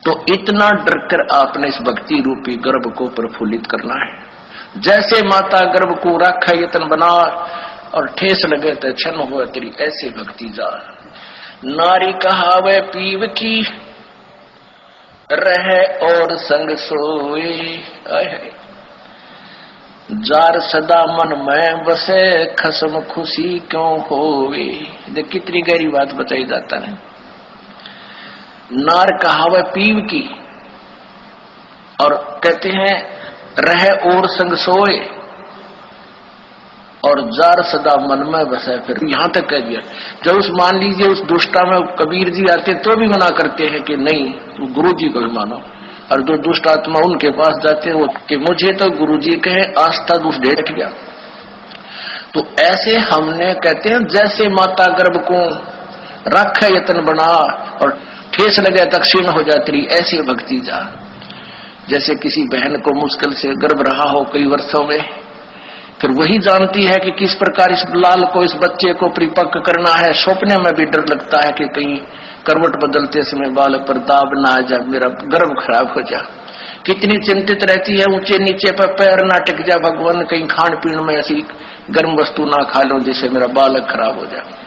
तो इतना डर कर आपने इस भक्ति रूपी गर्भ को प्रफुल्लित करना है। जैसे माता गर्भ को राखा यतन बना और ठेस लगे तो क्षण हुआ तेरी ऐसे भक्ति जा। नारी कहावे पीव की रहे और संग सोए, जार सदा मन में बसे खसम खुशी क्यों होवे। देख कितनी गहरी बात बताई जाता है। नार कहावे पीव की और कहते हैं रहे और संग सोए और जार सदा मन में बसे। फिर यहां तक कह दिया। जब उस मान लीजिए उस दुष्टा में कबीर जी आते तो भी मना करते हैं कि नहीं गुरु जी को भी मानो, और जो दुष्ट आत्मा उनके पास जाते हैं वो कि मुझे तो गुरु जी कहे आस्था दुष्ट ढेर गया। तो ऐसे हमने कहते हैं जैसे माता गर्भ को रख यतन बना और ठेस लगे तक क्षीण हो जाती रही, ऐसी भक्ति जा। जैसे किसी बहन को मुश्किल से गर्भ रहा हो कई वर्षों में, फिर वही जानती है कि किस प्रकार इस लाल को इस बच्चे को परिपक्व करना है। सपने में भी डर लगता है कि कहीं करवट बदलते समय बालक पर दाब ना आ जाए, मेरा गर्भ खराब हो जाए। कितनी चिंतित रहती है, ऊंचे नीचे पर पैर ना टिक जाए, भगवान कहीं खान पीन में ऐसी गर्म वस्तु ना खा लो जिससे मेरा बालक खराब हो जाए।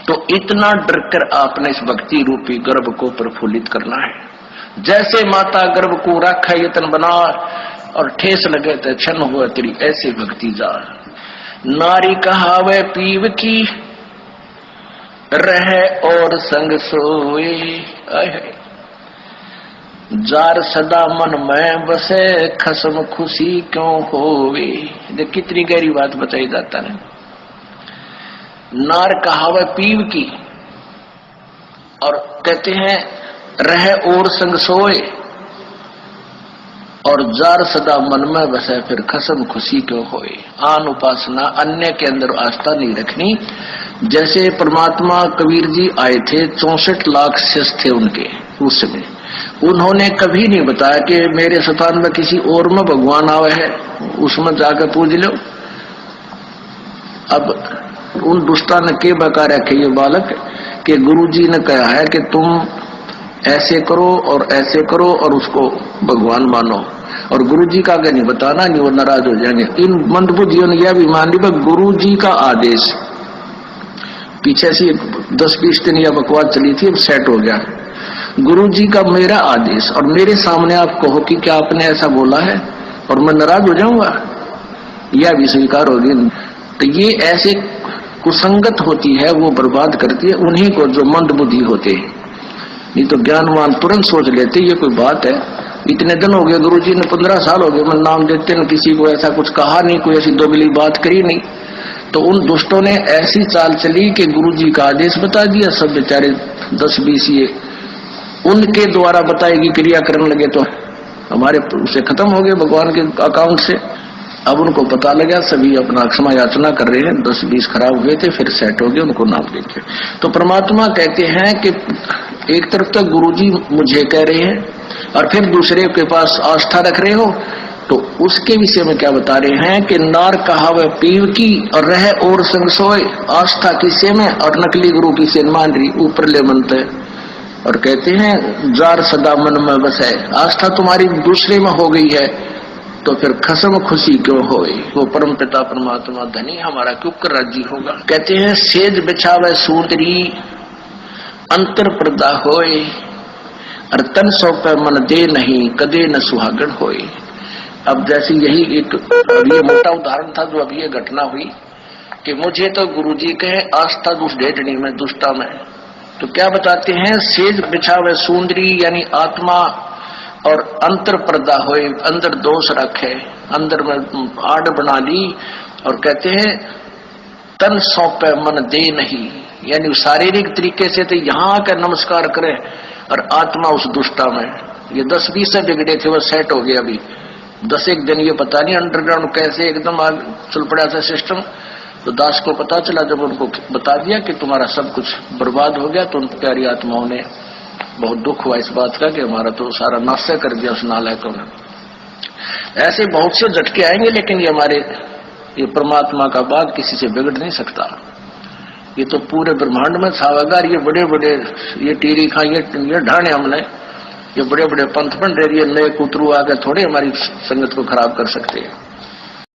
तो इतना डर कर आपने इस भक्ति रूपी गर्भ को प्रफुल्लित करना है। जैसे माता गर्भ को राखा यतन बना और ठेस लगे तो क्षण हुआ तेरी ऐसे भक्ति जा। नारी कहावे पीव की रहे और संग सोए, जार सदा मन में बसे खसम खुशी क्यों होवे। देख कितनी गहरी बात बताई जाता है। नार कहावे पीव की और कहते हैं रहे और संग सोए और जार सदा मन में बसे फिर खसम खुशी क्यों होए। आन उपासना अन्य के अंदर आस्था नहीं रखनी। जैसे परमात्मा कबीर जी आए थे 64 लाख शिष्य थे उनके उस समय, उन्होंने कभी नहीं बताया कि मेरे स्थान में किसी और में भगवान आवे है उसमें जाकर पूज लो। अब उन दुष्टा ने के बका रखे ये बालक कि गुरु जी ने कहा है कि तुम ऐसे करो और ऐसे करो और उसको भगवान मानो, और गुरु जी का आगे नहीं बताना, नहीं वो नाराज हो जाएंगे। इन मंदबुद्धियों ने यह भी मान लिया गुरु जी का आदेश। पीछे से 10-20 दिन यह बकवास चली थी, अब सेट हो गया। गुरु जी का मेरा आदेश और मेरे सामने आप कहो कि क्या आपने ऐसा बोला है और मैं नाराज हो जाऊंगा, यह भी स्वीकार होगी। तो ये ऐसे कुसंगत होती है, वो बर्बाद करती है उन्हीं को जो मंद बुद्धि होते हैं। नहीं तो ज्ञानवान तुरंत सोच लेते ये कोई बात है। इतने दिन हो गए गुरुजी ने 15 साल हो गए मैं नाम देते न किसी को ऐसा कुछ कहा नहीं, कोई ऐसी दोगली बात करी नहीं। तो उन दुष्टों ने ऐसी चाल चली कि गुरुजी का आदेश बता दिया, सब बेचारे 10-20 ये उनके द्वारा बताएगी क्रिया करने लगे तो हमारे उसे खत्म हो गए भगवान के अकाउंट से। अब उनको पता लगा, सभी अपना क्षमा याचना कर रहे हैं। 10-20 खराब हुए थे फिर सेट हो गए, उनको नाम देंगे। तो परमात्मा कहते हैं कि एक तरफ तो गुरुजी मुझे कह रहे हैं और फिर दूसरे के पास आस्था रख रहे हो, तो उसके विषय में क्या बता रहे हैं कि नार कहावे पीव की और रहे और संग सोए। आस्था किसे में और नकली गुरु किसे मान रही, ऊपर ले मनते और कहते हैं जार सदा मन में बस है। आस्था तुम्हारी दूसरे में हो गई है तो फिर खसम खुशी क्यों होए। वो परम पिता परमात्मा धनी हमारा क्यों कर राजी होगा। कहते हैं सेज बिछावे सूतरी अंतर पर्दा होए और तन सौंपे मन दे नहीं कदे न सुहागण होए। अब जैसे यही एक ये मोटा उदाहरण था जो अभी ये घटना हुई कि मुझे तो गुरुजी कहे आस्था दुष्ट ढेटनी में दुष्टा में। तो क्या बताते हैं सेज बिछावे सुंदरी यानी आत्मा और अंतर पर्दा होए, अंदर दोष रखे, अंदर में आड़ बना ली। और कहते हैं तन सौंपे मन दे नहीं, यानी शारीरिक तरीके से तो यहाँ आकर नमस्कार करें और आत्मा उस दुष्टा में। ये 10-20 से बिगड़े थे वो सेट हो गए। अभी 10-1 दिन ये पता नहीं अंडरग्राउंड कैसे एकदम चल पड़ा था सिस्टम। तो दास को पता चला जब उनको बता दिया कि तुम्हारा सब कुछ बर्बाद हो गया, तो उन प्यारी आत्माओं ने बहुत दुख हुआ इस बात का कि हमारा तो सारा नाश कर दिया उस नालायकों ने। ऐसे बहुत से झटके आएंगे, लेकिन ये हमारे ये परमात्मा का बात किसी से बिगड़ नहीं सकता। ये तो पूरे ब्रह्मांड में छावागार, ये बड़े बड़े ये टीरी खा ये ढाने हमने ये बड़े बड़े पंथ बन रहे, नए कुतरू आके थोड़े हमारी संगत को खराब कर सकते हैं।